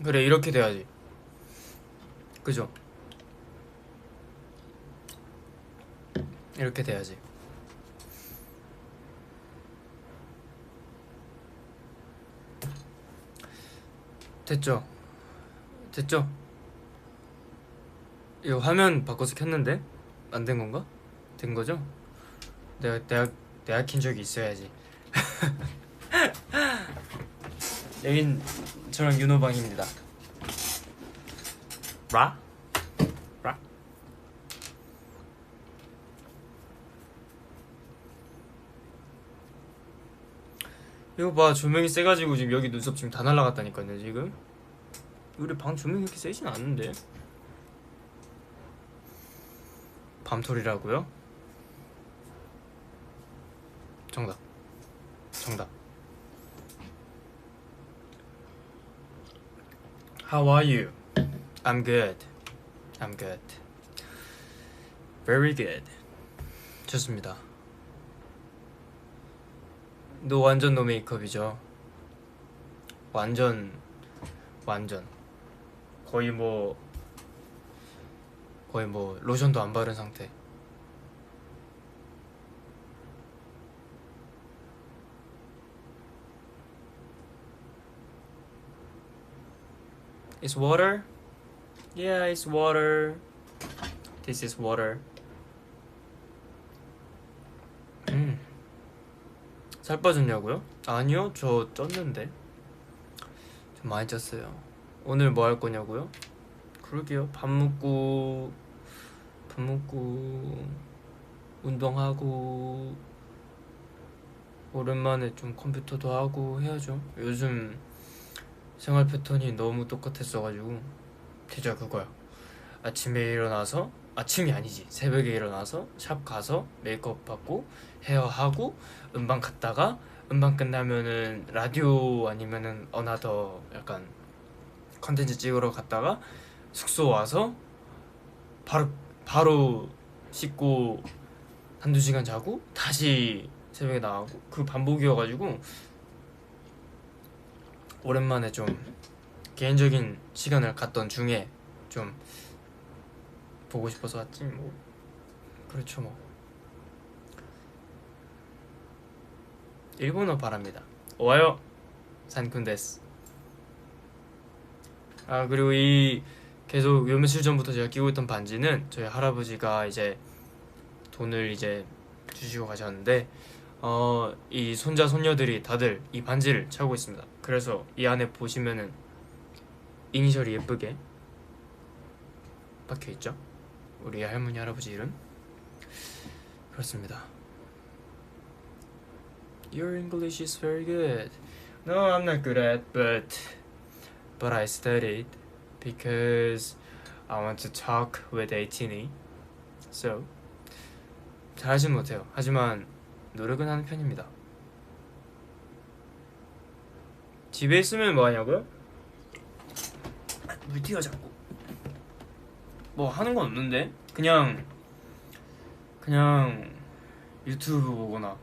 그래, 이렇게 돼야지. 그죠? 이렇게 돼야지. 됐죠? 됐죠? 이거 화면 바꿔서 켰는데 안 된 건가? 된 거죠? 내가 킨 적이 있어야지. 여긴 저랑 윤호방입니다. 라? 라? 이거 봐, 조명이 세가지고 지금 여기 눈썹 지금 다 날라갔다니까요. 지금 우리 방 조명이 그렇게 세진 않은데. 밤톨이라고요? 정답. 정답. How are you? I'm good. I'm good. Very good. 좋습니다. 너 완전 노 메이크업이죠? 완전 거의 뭐 로션도 안 바른 상태. It's water? Yeah, it's water. This is water. 살 빠졌냐고요? 아니요, 저 쪘는데. 좀 많이 쪘어요. 오늘 뭐 할 거냐고요? 그러게요. 밥 먹고 운동하고 오랜만에 좀 컴퓨터도 하고 해야죠. 요즘 생활 패턴이 너무 똑같았어가지고. 진짜 그거야. 아침에 일어나서, 아침이 아니지, 새벽에 일어나서 샵 가서 메이크업 받고 헤어하고 음방 갔다가 음방 끝나면은 라디오 아니면은 어나더 약간 컨텐츠 찍으러 갔다가 숙소 와서 바로 씻고 한두 시간 자고 다시 새벽에 나가고 그 반복이어가지고 오랜만에 좀 개인적인 시간을 갖던 중에 좀 보고 싶어서 왔지 뭐. 그렇죠 뭐. 일본어 바랍니다. 오하요 산쿤 데스. 아, 그리고 이 계속 요 며칠 전부터 제가 끼고 있던 반지는 저희 할아버지가 이제 돈을 이제 주시고 가셨는데 이 손자 손녀들이 다들 이 반지를 차고 있습니다. 그래서 이 안에 보시면은 이니셜이 예쁘게 박혀 있죠. 우리 할머니 할아버지 이름. 그렇습니다. Your English is very good. No, I'm not good at, but I studied because I want to talk with Eitini. So 잘하진 못해요. 하지만 노력은 하는 편입니다. 집에 있으면 뭐 하냐고요? 물 튀어 자꾸. 뭐 하는 건 없는데 그냥 유튜브 보거나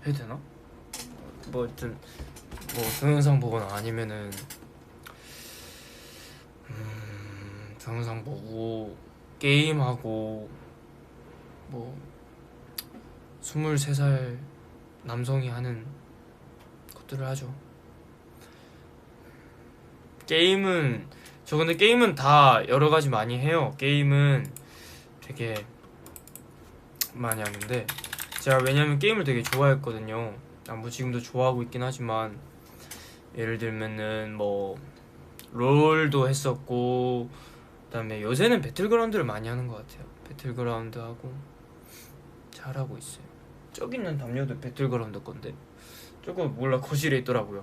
해도 되나? 뭐 하여튼 뭐 동영상 보거나 아니면은 동영상 보고 게임하고 뭐 23살 남성이 하는 것들을 하죠. 게임은 저 근데 게임은 다 여러 가지 많이 해요. 게임은 되게 많이 하는데 제가 왜냐면 게임을 되게 좋아했거든요. 뭐 지금도 좋아하고 있긴 하지만 예를 들면은 뭐 롤도 했었고 그다음에 요새는 배틀그라운드를 많이 하는 것 같아요. 배틀그라운드 하고 잘하고 있어요. 저기 있는 담요도 배틀그라운드 건데 저거 몰라 거실에 있더라고요.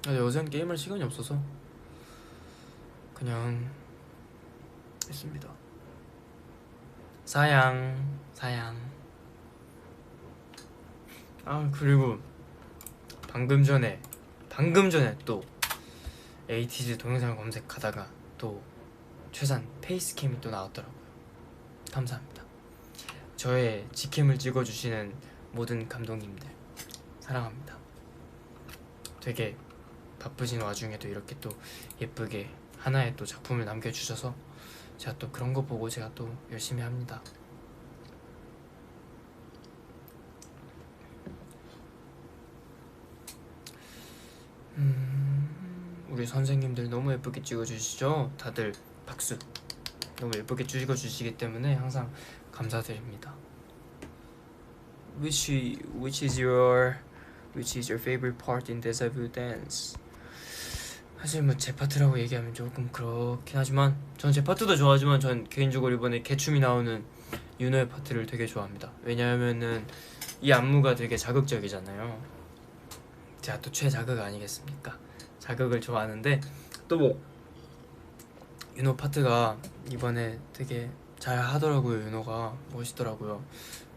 요새는 게임할 시간이 없어서 그냥 했습니다. 사양. 아, 그리고 방금 전에 또 에이티즈 동영상을 검색하다가 또 최산 페이스캠이 또 나왔더라고요. 감사합니다. 저의 직캠을 찍어주시는 모든 감독님들 사랑합니다. 되게 바쁘신 와중에도 이렇게 또 예쁘게 하나의 또 작품을 남겨주셔서 제가 또 그런 거 보고 제가 또 열심히 합니다. 우리 선생님들 너무 예쁘게 찍어주시죠? 다들 박수. 너무 예쁘게 찍어주시기 때문에 항상 감사드립니다. Which is your favorite part in Deja Vu Dance? 사실 뭐 제 파트라고 얘기하면 조금 그렇긴 하지만 전 제 파트도 좋아하지만 전 개인적으로 이번에 개춤이 나오는 윤호의 파트를 되게 좋아합니다. 왜냐하면은 이 안무가 되게 자극적이잖아요. 제가 또 최자극 아니겠습니까? 자극을 좋아하는데 또 뭐 윤호 파트가 이번에 되게 잘 하더라고요. 윤호가 멋있더라고요.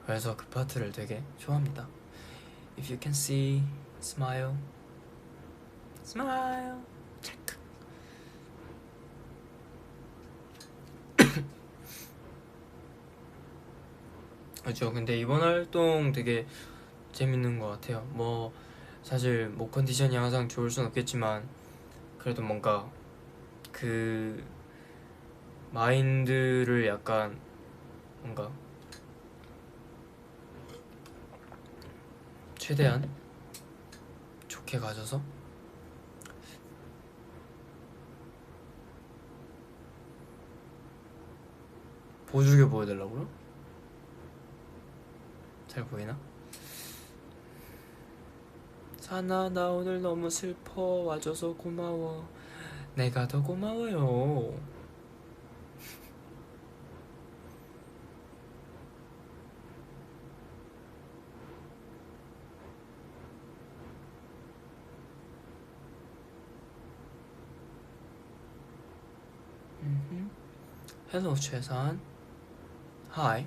그래서 그 파트를 되게 좋아합니다. If you can see, smile, smile. 체크. 그렇죠. 근데 이번 활동 되게 재밌는 것 같아요. 뭐 사실 뭐 컨디션이 항상 좋을 순 없겠지만 그래도 뭔가 그 마인드를 약간 뭔가 최대한 좋게 가져서 보여주게 보여달라고요? 잘 보이나? 사나 나 오늘 너무 슬퍼 와줘서 고마워. 내가 더 고마워요. Hello 최산. Hi.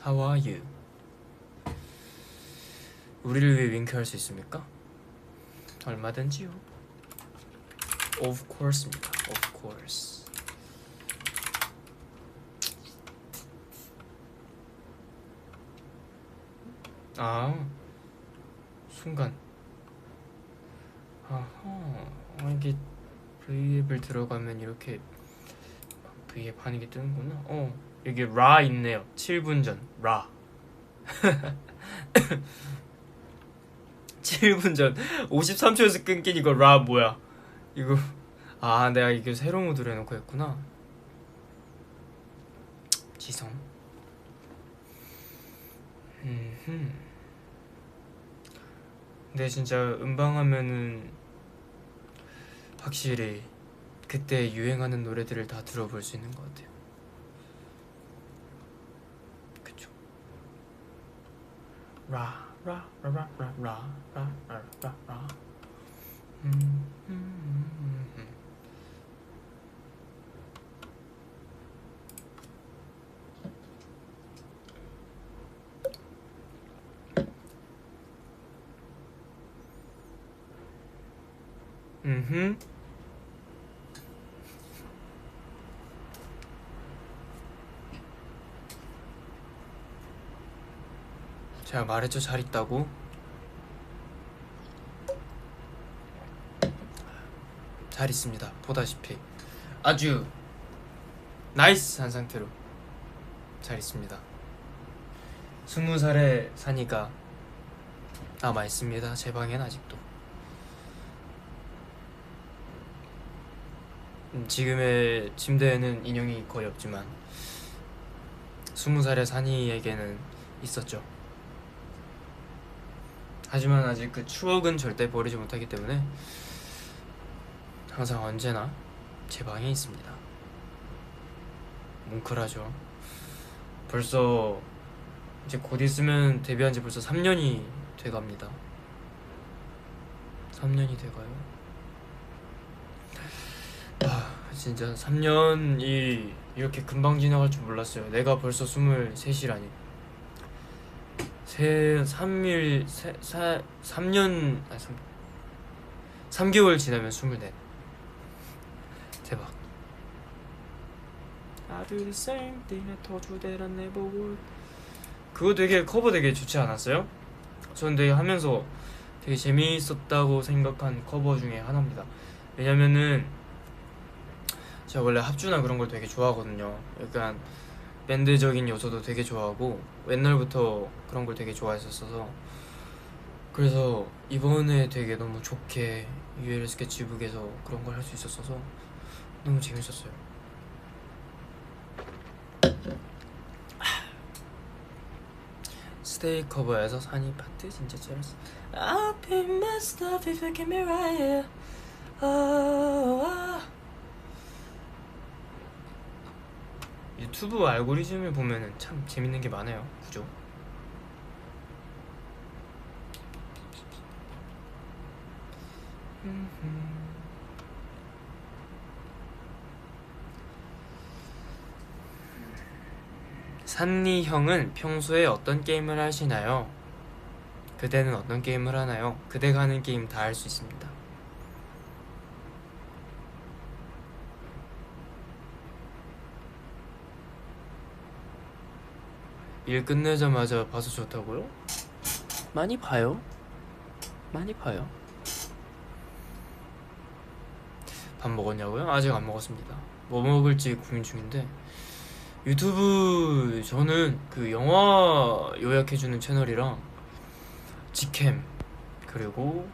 How are you? 우리를 위해 윙크할 수 있습니까? 얼마든지요. Of course입니다. Of course. 아 순간. 아하. 이게 V앱을 들어가면 이렇게 V앱 하는 게 뜨는구나. 여기 라 있네요. 7분 전 라. 7분 전 53초에서 끊긴 이거 라 뭐야? 이거 내가 이거 새로 모드로 해놓고 했구나. 지성. 근데 진짜 음방하면은 확실히 그때 유행하는 노래들을 다 들어볼 수 있는 것 같아요. 그쵸? 라. 제가 말했죠, 잘 있다고. 잘 있습니다. 보다시피 아주 나이스한 상태로 잘 있습니다. 20살의 산이가 남아있습니다. 제 방엔 아직도. 지금의 침대에는 인형이 거의 없지만 20살의 산이에게는 있었죠. 하지만 아직 그 추억은 절대 버리지 못하기 때문에 항상 언제나 제 방에 있습니다. 뭉클하죠. 벌써 이제 곧 있으면 데뷔한 지 벌써 3년이 돼갑니다. 3년이 돼가요. 진짜 3년이 이렇게 금방 지나갈 줄 몰랐어요. 내가 벌써 23이라니. 3개월 지나면 24. 대박. I do the same thing I told you that I never would. 그거 되게 커버 되게 좋지 않았어요? 저는 되게 하면서 되게 재미있었다고 생각한 커버 중에 하나입니다. 왜냐면은 제가 원래 합주나 그런 걸 되게 좋아하거든요. 약간 밴드적인 요소도 되게 좋아하고 옛날부터 그런 걸 되게 좋아했었어서, 그래서 이번에 되게 너무 좋게 UL 스케치북에서 그런 걸 할 수 있었어서 너무 재밌었어요. 스테이 커버에서 산이 파트 진짜 잘했어. I'll be messed up if you get me right here. 유튜브 알고리즘을 보면은 참 재밌는 게 많아요. 그죠? 산니 형은 평소에 어떤 게임을 하시나요? 그대는 어떤 게임을 하나요? 그대가 하는 게임 다 할 수 있습니다. 일 끝내자마자 봐서 좋다고요? 많이 봐요. 많이 봐요. 밥 먹었냐고요? 아직 안 먹었습니다. 뭐 먹을지 고민 중인데, 유튜브 저는 그 영화 요약해주는 채널이랑 직캠, 그리고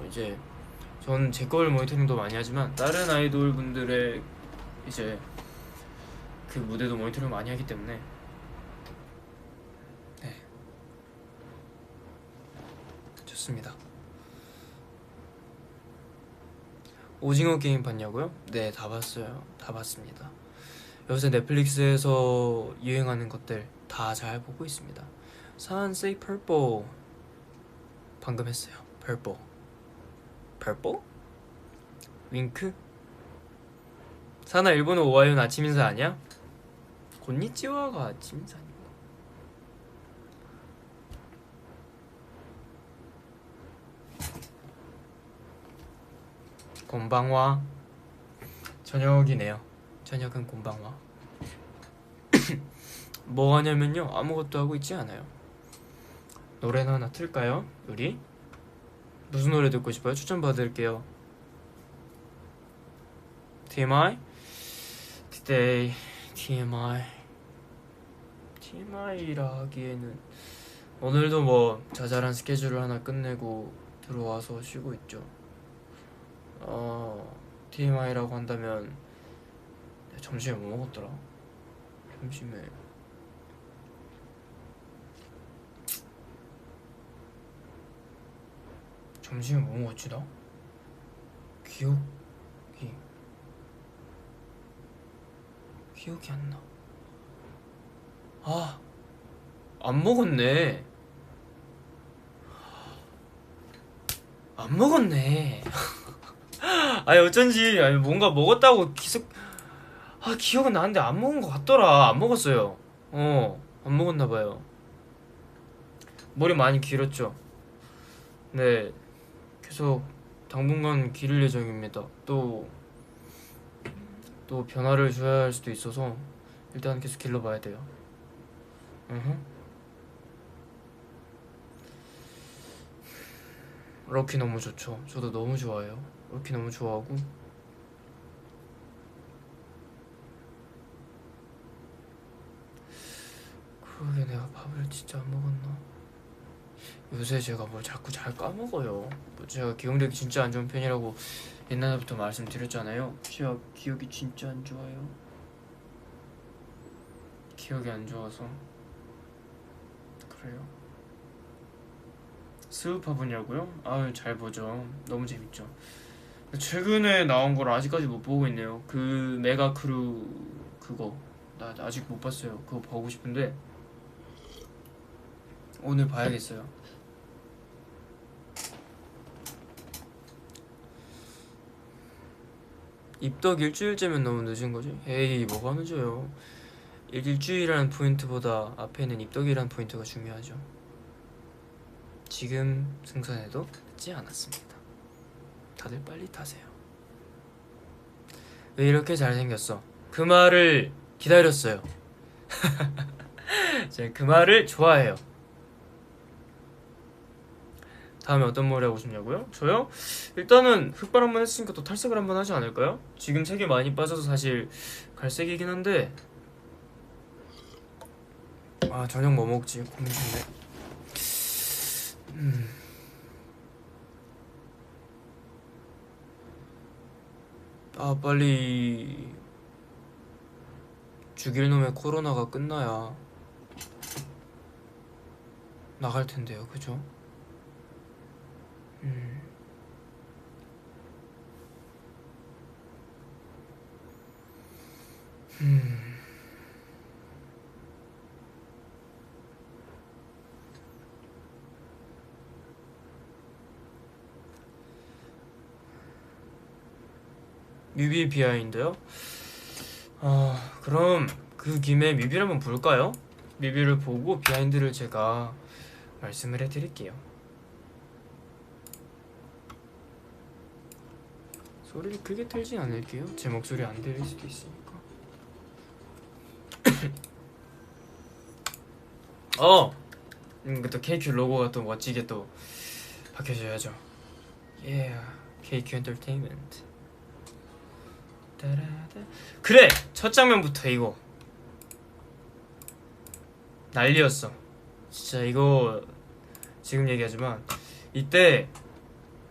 이제 전 제 걸 모니터링도 많이 하지만 다른 아이돌 분들의 이제 그 무대도 모니터링 많이 하기 때문에, 네, 좋습니다. 오징어 게임 봤냐고요? 네, 다 봤어요. 다 봤습니다. 요새 넷플릭스에서 유행하는 것들 다 잘 보고 있습니다. Say Purple 방금 했어요. Purple. Purple? 윙크? 사나 일본어 오하요는 아침 인사 아니야? 곤니치와가 아침 인사 아닌가? 곤방와. 저녁이네요. 저녁은 곤방와. 뭐 하냐면요, 아무것도 하고 있지 않아요. 노래나 하나 틀까요? 우리? 무슨 노래 듣고 싶어요? 추천 받을게요. TMI? Today TMI라 하기에는 오늘도 뭐 자잘한 스케줄을 하나 끝내고 들어와서 쉬고 있죠. TMI라고 한다면 점심에 뭐 먹었더라? 점심에 뭐 먹었지 나? 기억이 안 나. 안 먹었네. 안 먹었네. 아니 어쩐지, 아니 뭔가 먹었다고 기억은 나는데 안 먹은 것 같더라. 안 먹었어요. 안 먹었나봐요. 머리 많이 길었죠. 네, 계속 당분간 기를 예정입니다. 또 변화를 줘야 할 수도 있어서 일단 계속 길러봐야 돼요. 럭키 너무 좋죠. 저도 너무 좋아해요. 럭키 너무 좋아하고, 그러게 내가 밥을 진짜 안 먹었나? 요새 제가 뭘 자꾸 잘 까먹어요. 뭐 제가 기억력이 진짜 안 좋은 편이라고 옛날부터 말씀드렸잖아요. 제가 기억이 진짜 안 좋아요. 기억이 안 좋아서 그래요. 스우파 보냐고요? 아유, 잘 보죠. 너무 재밌죠. 최근에 나온 걸 아직까지 못 보고 있네요. 그 메가 크루 그거 나 아직 못 봤어요. 그거 보고 싶은데 오늘 봐야겠어요. 입덕 일주일째면 너무 늦은 거지? 에이, 뭐가 늦어요. 일주일이라는 포인트보다 앞에는 입덕이라는 포인트가 중요하죠. 지금 승선해도 늦지 않았습니다. 다들 빨리 타세요. 왜 이렇게 잘생겼어? 그 말을 기다렸어요. 제가 그 말을 좋아해요. 다음에 어떤 머리 하고 싶냐고요? 저요? 일단은 흑발 한번 했으니까 또 탈색을 한번 하지 않을까요? 지금 색이 많이 빠져서 사실 갈색이긴 한데 아 저녁 뭐 먹지 고민 중이네. 아 빨리 죽일 놈의 코로나가 끝나야 나갈 텐데요, 그죠? 뮤비 비하인드요? 아 그럼 그 김에 뮤비를 한번 볼까요? 뮤비를 보고 비하인드를 제가 말씀을 해드릴게요. 소리를 크게 틀진 않을게요. 제 목소리 안 들릴 수도 있으니까. 또 KQ 로고가 또 멋지게 또 박혀줘야죠. KQ 엔터테인먼트. 그래! 첫 장면부터 이거 난리였어. 진짜 이거 지금 얘기하지만 이때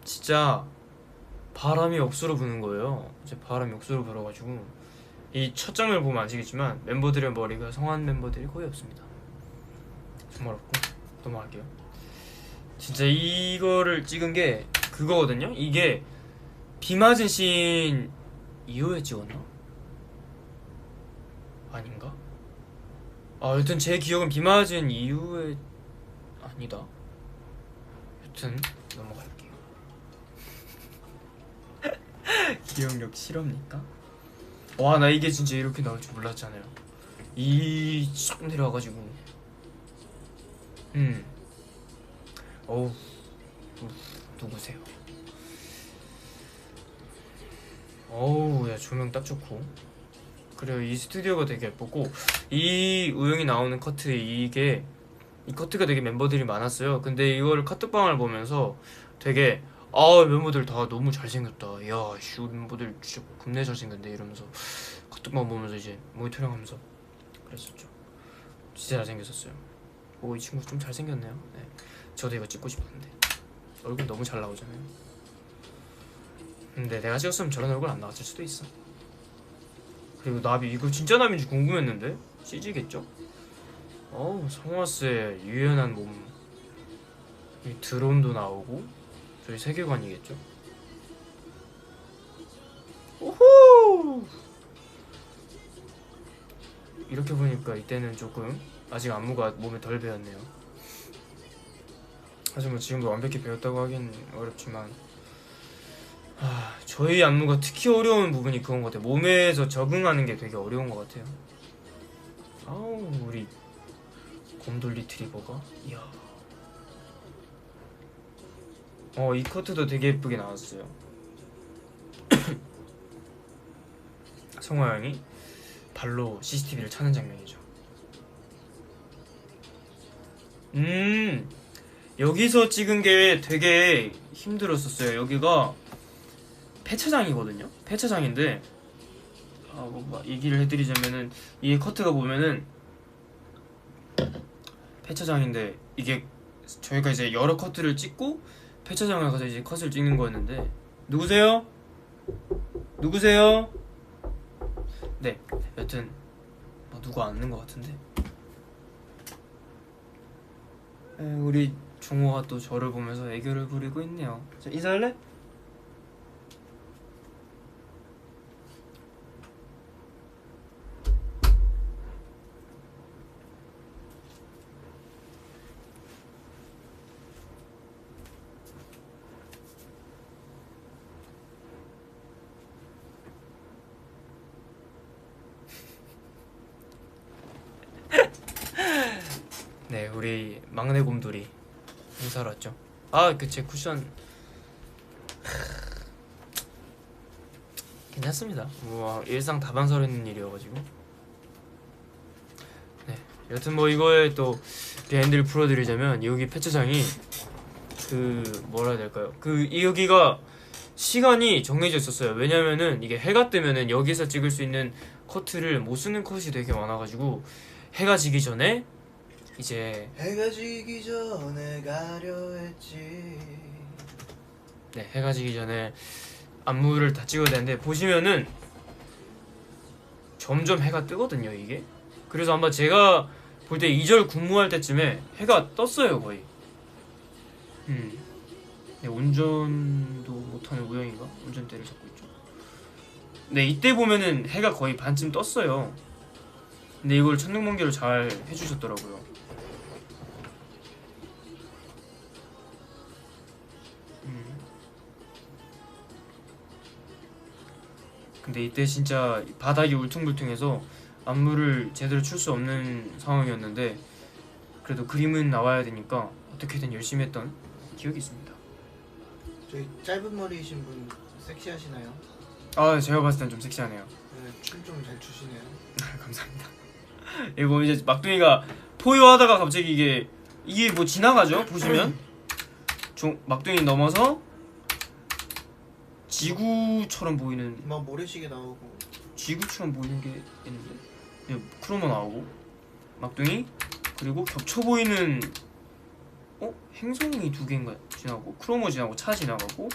진짜 바람이 억수로 부는 거예요. 이제 바람이 억수로 불어가지고 이 첫 장면을 보면 아시겠지만 멤버들의 머리가 성한 멤버들이 거의 없습니다. 정말 없고 넘어갈게요. 진짜 이거를 찍은 게 그거거든요. 이게 비 맞은 씬 이후에 찍었나? 아닌가? 여튼 제 기억은 비 맞은 이후에 아니다. 여튼 넘어갈게요. 기억력 실합니까? 와 나 이게 진짜 이렇게 나올 줄 몰랐잖아요. 쏙 내려와가지고 어우 누구세요? 어우 야 조명 딱 좋고 그리고 이 스튜디오가 되게 예쁘고 이 우영이 나오는 커트 이 커트가 되게 멤버들이 많았어요. 근데 이거를 카톡방을 보면서 되게 멤버들 다 너무 잘생겼다. 야 씨 멤버들 진짜 겁내 잘생겼네 이러면서 카톡방 보면서 이제 모니터링 하면서 그랬었죠. 진짜 잘생겼었어요. 이 친구 좀 잘생겼네요. 네. 저도 이거 찍고 싶었는데 얼굴 너무 잘 나오잖아요. 근데 내가 찍었으면 저런 얼굴 안 나왔을 수도 있어. 그리고 나비 이거 진짜 나비인지 궁금했는데 CG겠죠? 성화스의 유연한 몸 드론도 나오고 저희 세계관이겠죠? 오호! 이렇게 보니까 이때는 조금 아직 안무가 몸에 덜 배었네요. 하지만 지금도 완벽히 배웠다고 하긴 어렵지만 저희 안무가 특히 어려운 부분이 그건 것 같아요. 몸에서 적응하는 게 되게 어려운 것 같아요. 우리 곰돌 리트리버가 이야 이 커트도 되게 예쁘게 나왔어요. 성화 형이 발로 CCTV를 차는 장면이죠. 여기서 찍은 게 되게 힘들었었어요. 여기가 폐차장이거든요. 폐차장인데 얘기를 해드리자면은 이 커트가 보면은 폐차장인데 이게 저희가 이제 여러 커트를 찍고 폐차장을 가서 이제 컷을 찍는 거였는데 누구세요? 네, 여튼 누구 안 있는 것 같은데 우리 종호가 또 저를 보면서 애교를 부리고 있네요. 자, 인사할래? 네, 우리 막내 곰돌이 인사로 왔죠. 그 제 쿠션 괜찮습니다. 일상 다반사라는 일이어가지고. 네, 여튼 이거에 또 비하인드를 풀어드리자면 여기 폐차장이 그 뭐라 해야 될까요? 그 여기가 시간이 정해져 있었어요. 왜냐면은 이게 해가 뜨면은 여기서 찍을 수 있는 커트를 못 쓰는 컷이 되게 많아가지고 해가 지기 전에 이제 해가 지기 전에 가려 했지. 네, 해가 지기 전에 안무를 다 찍어야 되는데 보시면은 점점 해가 뜨거든요 이게. 그래서 아마 제가 볼 때 2절 군무할 때쯤에 해가 떴어요 거의. 네, 운전도 못하는 우영이가 운전대를 잡고 있죠. 네, 이때 보면은 해가 거의 반쯤 떴어요. 근데 이걸 천둥번개로 잘 해주셨더라고요. 근데 이때 진짜 바닥이 울퉁불퉁해서 안무를 제대로 출 수 없는 상황이었는데 그래도 그림은 나와야 되니까 어떻게든 열심히 했던 기억이 있습니다. 저희 짧은 머리이신 분 섹시하시나요? 아, 제가 봤을 땐 좀 섹시하네요. 네, 춤 좀 잘 추시네요. 감사합니다. 이거 이제 막둥이가 포효하다가 갑자기 이게 뭐 지나가죠? 보시면 막둥이 넘어서 지구처럼 보이는 막 모래시계 나오고 지구처럼 보이는 게 있는데 크로마 나오고 막둥이 그리고 겹쳐 보이는 행성이 2개인가 지나가고 크로모 지나가고 차 지나가고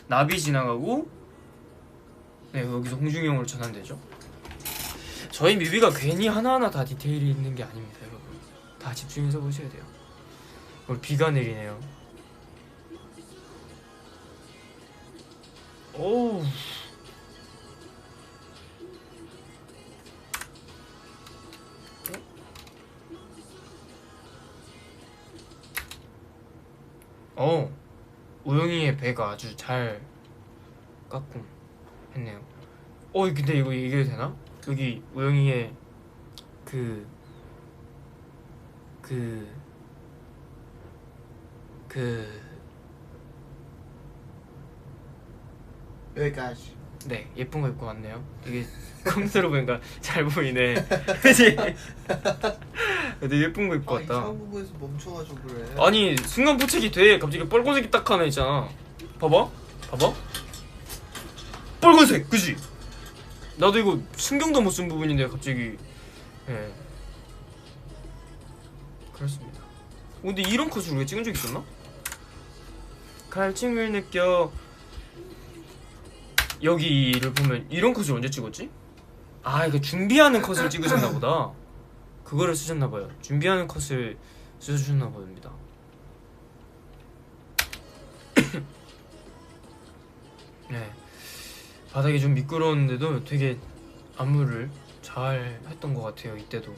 나비 지나가고 네, 여기서 홍중이 형으로 전환되죠. 저희 뮤비가 괜히 하나하나 다 디테일이 있는 게 아닙니다 여러분. 다 집중해서 보셔야 돼요. 오늘 비가 내리네요. 오우. 우영이의 배가 아주 잘 깎음 했네요. 근데 이거 얘기해도 되나? 여기 우영이의 여기까지. 네, 예쁜 거 입고 왔네요. 되게 컴퓨터로 보니까 잘 보이네. 그치? 되게 예쁜 거 입고 왔다. 이상한 부분에서 멈춰가지고 그래. 아니, 순간 포착이 돼. 갑자기 빨간색이 딱 하나 있잖아. 봐봐. 빨간색, 그지? 나도 이거 신경도 못 쓴 부분인데 갑자기. 예. 그렇습니다. 근데 이런 컷을 우리가 찍은 적 있었나? 갈증을 느껴. 여기를 보면 이런 컷을 언제 찍었지? 이거 준비하는 컷을 찍으셨나 보다. 그거를 쓰셨나 봐요. 준비하는 컷을 쓰셨나 봅니다. 네. 바닥이 좀 미끄러웠는데도 되게 안무를 잘 했던 것 같아요. 이때도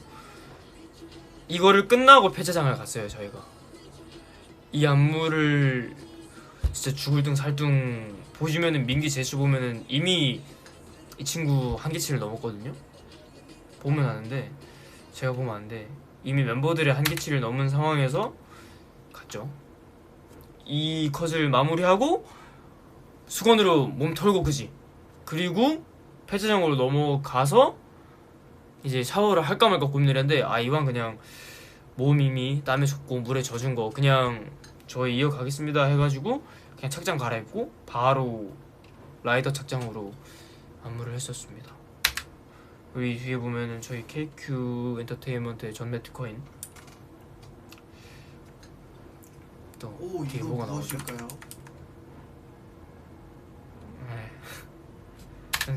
이거를 끝나고 폐차장을 갔어요. 저희가 이 안무를 진짜 죽을 둥 살 둥 보시면은 민기 제수 보면은 이미 이 친구 한계치를 넘었거든요. 보면 아는데 제가 보면 아는데 이미 멤버들의 한계치를 넘은 상황에서 갔죠. 이 컷을 마무리하고 수건으로 몸 털고 그지? 그리고 폐차장으로 넘어가서 이제 샤워를 할까 말까 고민을 했는데 이왕 그냥 몸 이미 땀에 젖고 물에 젖은 거 그냥 저희 이어가겠습니다 해가지고 그냥 착장 갈아입고 바로 라이더 착장으로 안무를 했었습니다. 여기 뒤에 보면은 저희 KQ 엔터테인먼트의 전 매트커인 또 뒤에 뭐가 나오죠?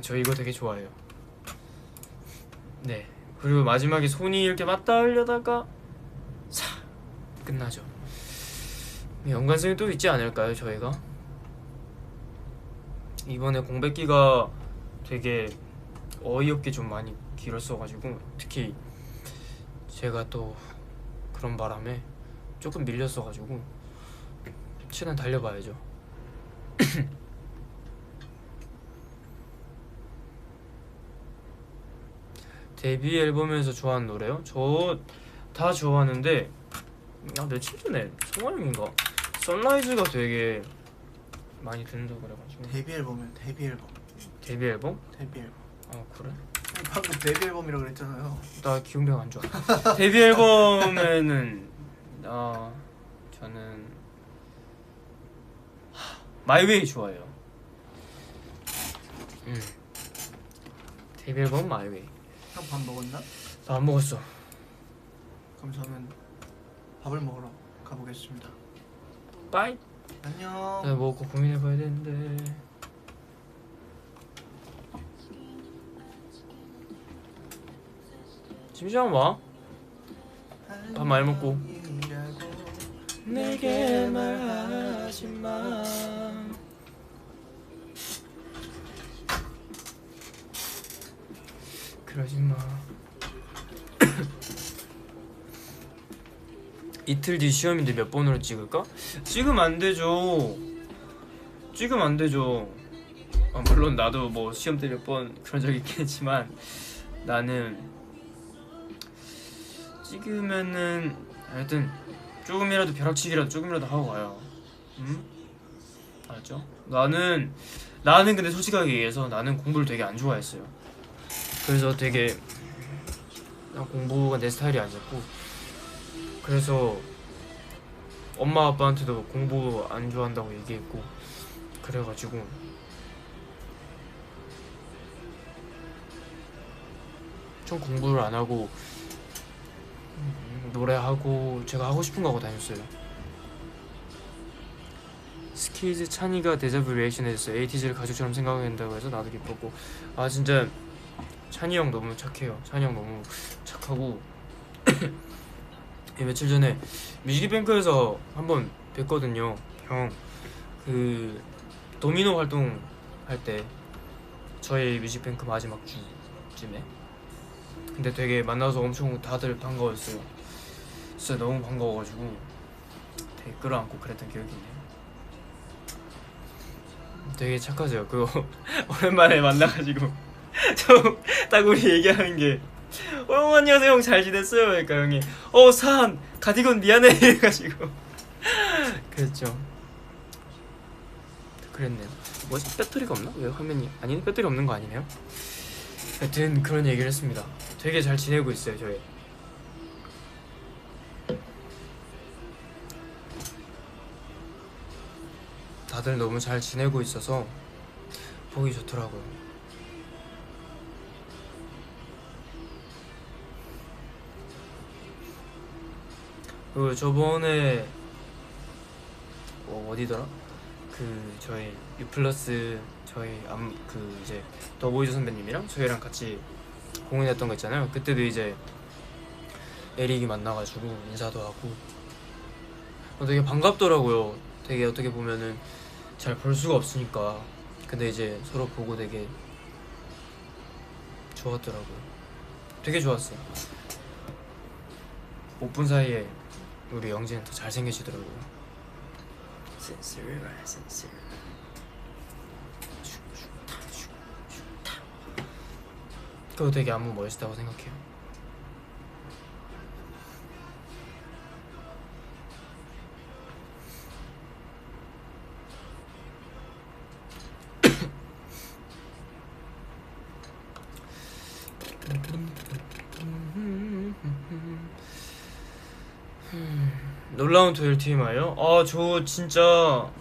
저 이거 되게 좋아해요. 네, 그리고 마지막에 손이 이렇게 맞닿으려다가 끝나죠. 연관성이 또 있지 않을까요? 저희가 이번에 공백기가 되게 어이없게 좀 많이 길었어가지고 특히 제가 또 그런 바람에 조금 밀렸어가지고 최대한 달려봐야죠. 데뷔 앨범에서 좋아하는 노래요? 저 다 좋아하는데 며칠 전에 송하영인가? 선라이즈가 되게 많이 듣는다고 그래가지고. 데뷔 앨범. 데뷔 앨범? 데뷔 앨범. 그래? 방금 데뷔 앨범이라고 그랬잖아요. 나 기억력 안 좋아. 데뷔 앨범에는 저는 마이웨이 좋아해요. 데뷔 앨범 마이웨이. 형 밥 먹었나? 나 안 먹었어. 그럼 저는 밥을 먹으러 가보겠습니다. 빠이. 안녕. 내가 먹고 고민해봐야 되는데. 잠시만 와. 밥 많이 먹고. 내게 말하지 마. 그러지 마. 이틀 뒤 시험인데 몇 번으로 찍을까? 찍으면 안 되죠. 찍으면 안 되죠. 물론 나도 뭐 시험 때 몇 번 그런 적 있겠지만 나는 찍으면은 하여튼 조금이라도 벼락치기라도 조금이라도 하고 가요. 응? 알았죠? 나는 근데 솔직하게 얘기해서 나는 공부를 되게 안 좋아했어요. 그래서 되게 난 공부가 내 스타일이 아니었고, 그래서 엄마 아빠한테도 공부 안 좋아한다고 얘기했고, 그래가지고 좀 공부를 안 하고 노래하고 제가 하고 싶은 거 하고 다녔어요. 스키즈 찬이가 데자뷰 리액션 해줬어요. 에이티즈를 가족처럼 생각한다고 해서 나도 기뻤고. 아 진짜 찬이 형 너무 착해요. 찬이 형 너무 착하고 며칠 전에 뮤직뱅크에서 한번 뵀거든요. 형 그 도미노 활동 할 때 저희 뮤직뱅크 마지막 주쯤에. 근데 되게 만나서 엄청 다들 반가웠어요. 진짜 너무 반가워가지고 되게 끌어안고 그랬던 기억이 있네요. 되게 착하세요. 그거 오랜만에 만나가지고 저 딱 우리 얘기하는 게 안녕하세요 형 잘 지냈어요? 그러니까 형이 산 가디건 미안해 해가지고 그랬죠. 그랬네요. 뭐지? 배터리가 없나? 왜 화면이 아니 배터리 없는 거 아니네요? 하여튼 그런 얘기를 했습니다. 되게 잘 지내고 있어요 저희. 다들 너무 잘 지내고 있어서 보기 좋더라고요. 그 저번에 어디더라? 그 저희 유플러스 저희 그 이제 더보이즈 선배님이랑 저희랑 같이 공연했던 거 있잖아요. 그때도 이제 에릭이 만나가지고 인사도 하고 되게 반갑더라고요. 되게 어떻게 보면은 잘 볼 수가 없으니까. 근데 이제 서로 보고 되게 좋았더라고요. 되게 좋았어요. 5분 사이에 우리 영진은 더 잘생겨지더라고요. 그거 되게 안무 멋있다고 생각해요. 놀라운 토요일 TMI요? 저 진짜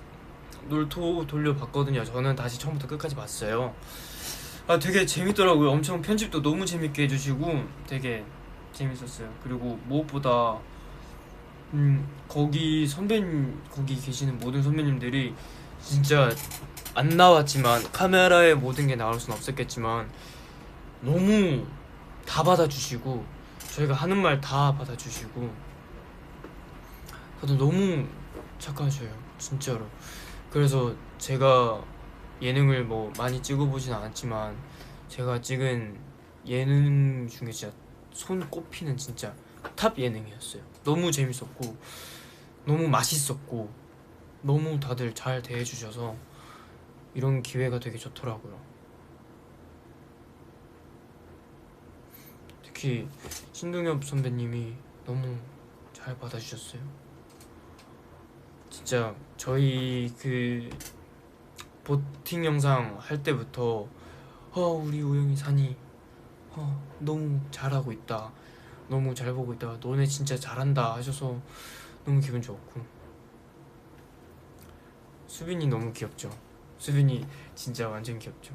놀토 돌려봤거든요. 저는 다시 처음부터 끝까지 봤어요. 되게 재밌더라고요. 엄청 편집도 너무 재밌게 해주시고 되게 재밌었어요. 그리고 무엇보다 거기 계시는 모든 선배님들이 진짜 안 나왔지만 카메라에 모든 게 나올 순 없었겠지만 너무 다 받아주시고 저희가 하는 말 다 받아주시고 다들 너무 착하셔요 진짜로. 그래서 제가 예능을 뭐 많이 찍어보진 않았지만 제가 찍은 예능 중에 진짜 손꼽히는 진짜 탑 예능이었어요. 너무 재밌었고 너무 맛있었고 너무 다들 잘 대해주셔서 이런 기회가 되게 좋더라고요. 특히 신동엽 선배님이 너무 잘 받아주셨어요. 진짜 저희 그 보팅 영상 할 때부터 우리 우영이 산이 너무 잘하고 있다, 너무 잘 보고 있다, 너네 진짜 잘한다 하셔서 너무 기분 좋고 수빈이 너무 귀엽죠. 수빈이 진짜 완전 귀엽죠.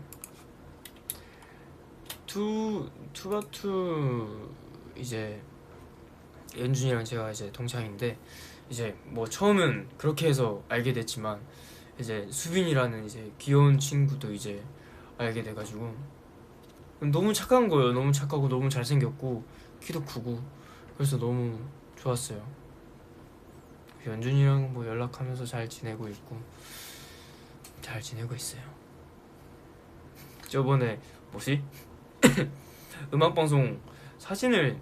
투바투 이제 연준이랑 제가 이제 동창인데 이제 뭐 처음은 그렇게 해서 알게 됐지만 이제 수빈이라는 이제 귀여운 친구도 이제 알게 돼가지고 너무 착한 거예요. 너무 착하고 너무 잘생겼고 키도 크고 그래서 너무 좋았어요. 연준이랑 뭐 연락하면서 잘 지내고 있고 잘 지내고 있어요. 저번에 뭐지? 음악방송 사진을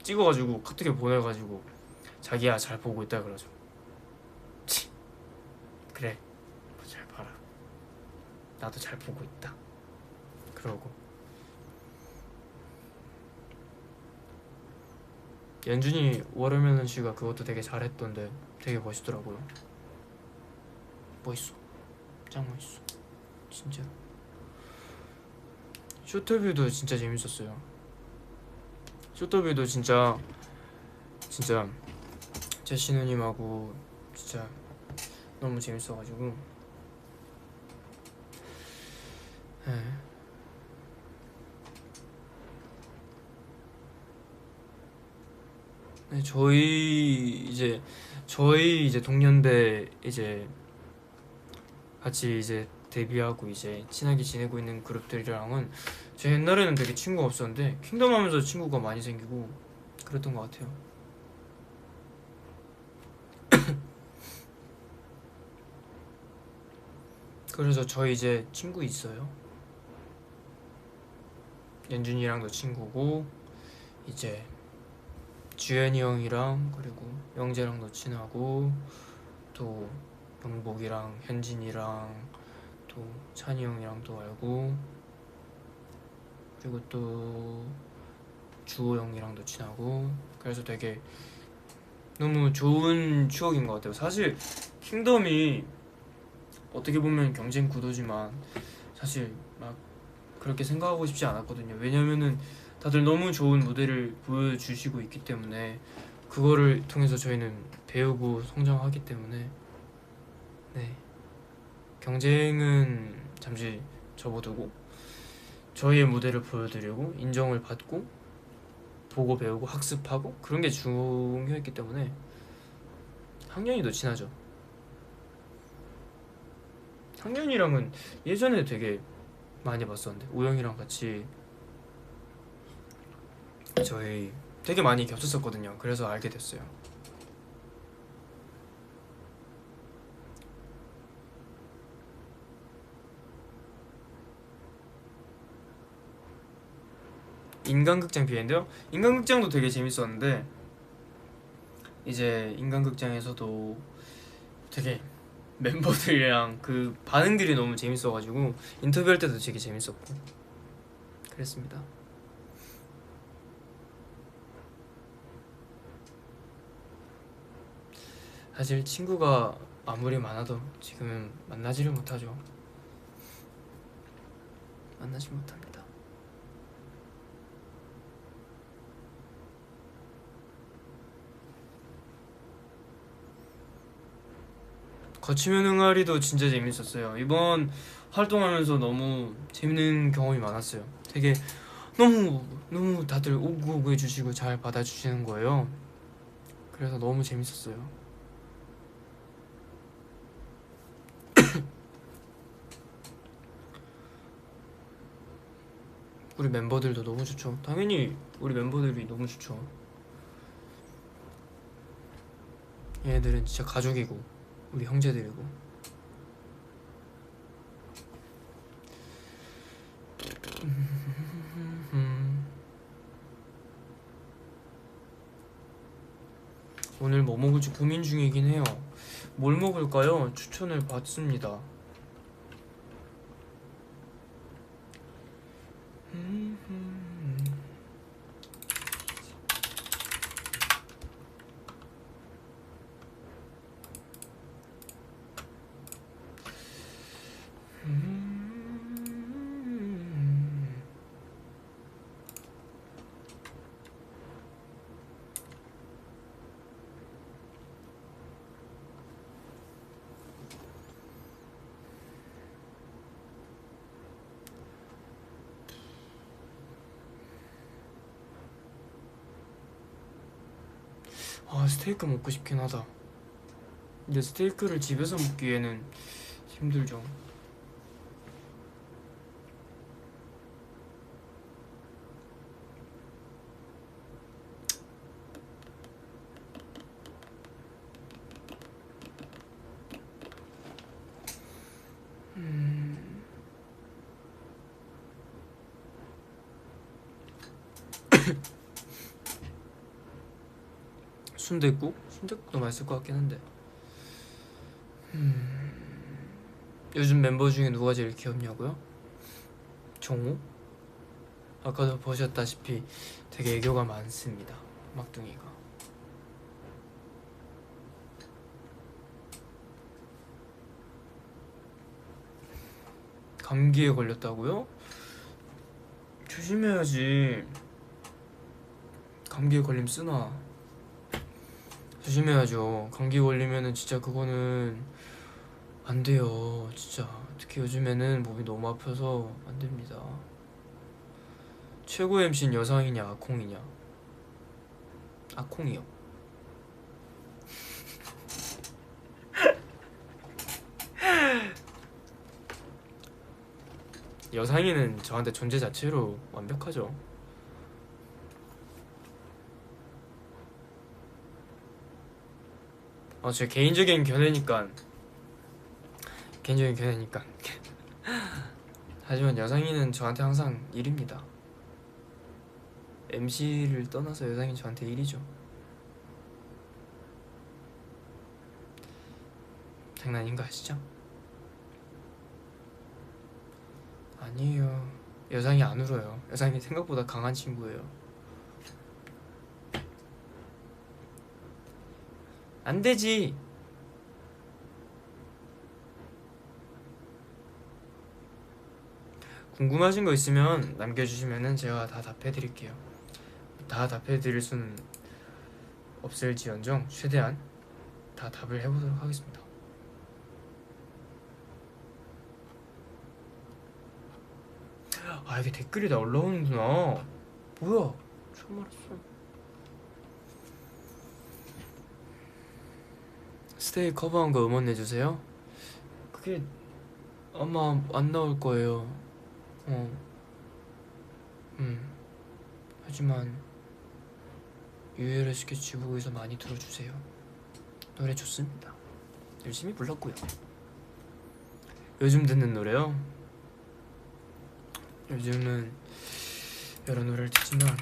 찍어가지고 카톡에 보내가지고 자기야 잘 보고 있다 그러죠. 치 그래 잘 봐라 나도 잘 보고 있다 그러고 연준이 워터멜론 씨가 그것도 되게 잘했던데 되게 멋있더라고요. 멋있어 짱 멋있어 진짜. 쇼터뷰도 진짜 재밌었어요. 쇼터뷰도 진짜 제시 누님하고 진짜 너무 재밌어가지고 네, 저희 이제 동년배 이제 같이 이제 데뷔하고 이제 친하게 지내고 있는 그룹들이랑은 제 옛날에는 되게 친구가 없었는데 킹덤 하면서 친구가 많이 생기고 그랬던 것 같아요. 그래서 저희 이제 친구 있어요. 연준이랑도 친구고 이제 주현이 형이랑 그리고 영재랑도 친하고 또 영복이랑 현진이랑 또 찬이 형이랑도 알고 그리고 또 주호 형이랑도 친하고 그래서 되게 너무 좋은 추억인 것 같아요. 사실 킹덤이 어떻게 보면 경쟁 구도지만 사실 막 그렇게 생각하고 싶지 않았거든요. 왜냐면은 다들 너무 좋은 무대를 보여주시고 있기 때문에 그거를 통해서 저희는 배우고 성장하기 때문에 네 경쟁은 잠시 접어두고 저희의 무대를 보여드리고 인정을 받고 보고 배우고 학습하고 그런 게 중요했기 때문에 학년이도 친하죠. 학년이랑은 예전에 되게 많이 봤었는데 우영이랑 같이 저희 되게 많이 겹쳤었거든요. 그래서 알게 됐어요. 인간극장 비엔데요? 인간극장도 되게 재밌었는데 이제 인간극장에서도 되게 멤버들이랑 그 반응들이 너무 재밌어가지고 인터뷰할 때도 되게 재밌었고 그랬습니다. 사실 친구가 아무리 많아도 지금은 만나지를 못하죠. 만나지 못합니다. 거치면 응아리도 진짜 재밌었어요. 이번 활동하면서 너무 재밌는 경험이 많았어요. 되게 너무 다들 오구오구 해주시고 잘 받아주시는 거예요. 그래서 너무 재밌었어요. 우리 멤버들도 너무 좋죠. 당연히 우리 멤버들이 너무 좋죠. 얘네들은 진짜 가족이고 우리 형제들이고 오늘 뭐 먹을지 고민 중이긴 해요. 뭘 먹을까요? 추천을 받습니다. 아, 스테이크 먹고 싶긴 하다. 근데 스테이크를 집에서 먹기에는 힘들죠. 순댓국? 순댓국도 맛있을 것 같긴 한데. 요즘 멤버 중에 누가 제일 귀엽냐고요? 정우? 아까도 보셨다시피 되게 애교가 많습니다. 막둥이가. 감기에 걸렸다고요? 조심해야지. 감기에 걸리면 쓰나. 조심해야죠. 감기 걸리면은 진짜 그거는 안 돼요. 진짜 특히 요즘에는 몸이 너무 아파서 안 됩니다. 최고 MC는 여상이냐 아콩이냐? 아콩이요. 여상이는 저한테 존재 자체로 완벽하죠. 제 개인적인 견해니까 하지만 여상이는 저한테 항상 1입니다. MC를 떠나서 여상이는 저한테 1이죠. 장난인 거 아시죠? 아니에요. 여상이 안 울어요. 여상이 생각보다 강한 친구예요. 안 되지. 궁금하신 거 있으면 남겨주시면은 제가 다 답해드릴게요. 다 답해드릴 수는 없을지언정 최대한 다 답을 해보도록 하겠습니다. 아, 이게 댓글이 다 올라오는구나. 뭐야, 처음 알았어. 스테이 커버한 거 응원해주세요. 그게 아마 안 나올 거예요. 하지만 유일의 스케치북에서 많이 들어주세요. 노래 좋습니다. 열심히 불렀고요. 요즘 듣는 노래요? 요즘은 여러 노래를 듣지만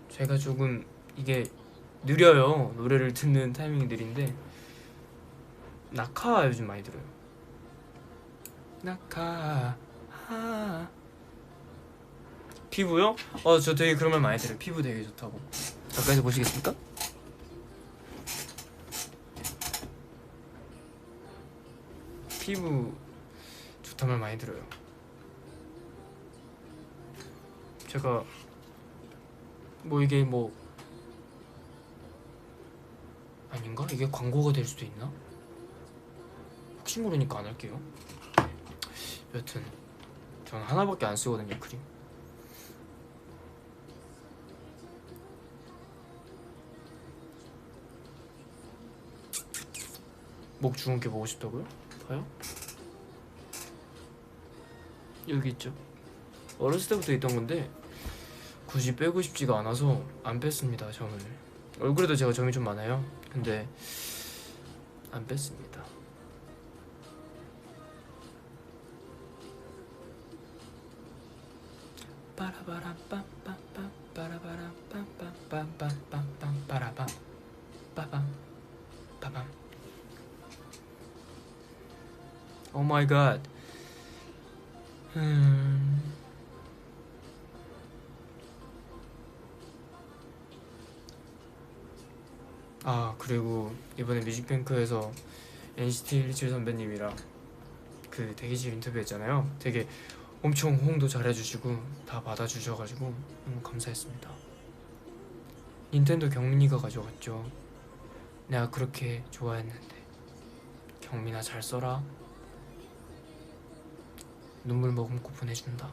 제가 조금 이게 느려요. 노래를 듣는 타이밍이 느린데 낙하 요즘 많이 들어요. 낙하. 피부요? 저 되게 그런 말 많이 들어요. 피부 되게 좋다고. 가까이서 보시겠습니까? 피부 좋단 말 많이 들어요. 제가 이게 아닌가? 이게 광고가 될 수도 있나? 혹시 모르니까 안 할게요. 여튼 저는 하나밖에 안 쓰거든요, 크림. 목 주근깨 보고 싶다고요? 봐요? 여기 있죠. 어렸을 때부터 있던 건데 굳이 빼고 싶지가 않아서 안 뺐습니다. 점을. 얼굴에도 제가 점이 좀 많아요. 근데 안 뺐습니다. 빠라바람빰빰빰 빠라바람빰빰빰빰빰빰 빠라밤 빠밤 빠밤. 오 마이 갓. 그리고 이번에 뮤직뱅크에서 NCT 127 선배님이랑 그 대기실 인터뷰했잖아요. 되게 엄청 호응도 잘해주시고 다 받아주셔가지고 너무 감사했습니다. 닌텐도 경민이가 가져갔죠. 내가 그렇게 좋아했는데. 경민아 잘 써라. 눈물 머금고 보내준다.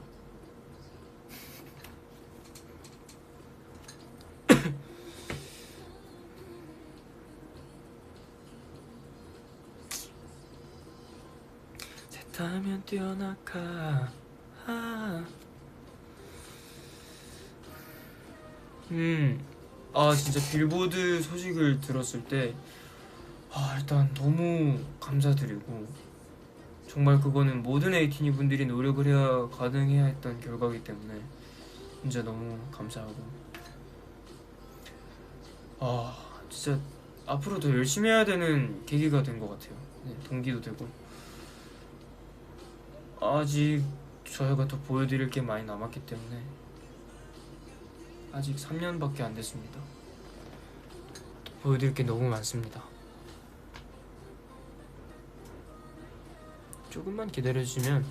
다면 뛰어나가. 진짜 빌보드 소식을 들었을 때 일단 너무 감사드리고, 정말 그거는 모든 에이티니 분들이 노력을 해야 가능해야 했던 결과이기 때문에 진짜 너무 감사하고, 진짜 앞으로 더 열심히 해야 되는 계기가 된 것 같아요. 네, 동기도 되고. 아직 저희가 더 보여드릴 게 많이 남았기 때문에, 아직 3년밖에 안 됐습니다. 보여드릴 게 너무 많습니다. 조금만 기다려주시면,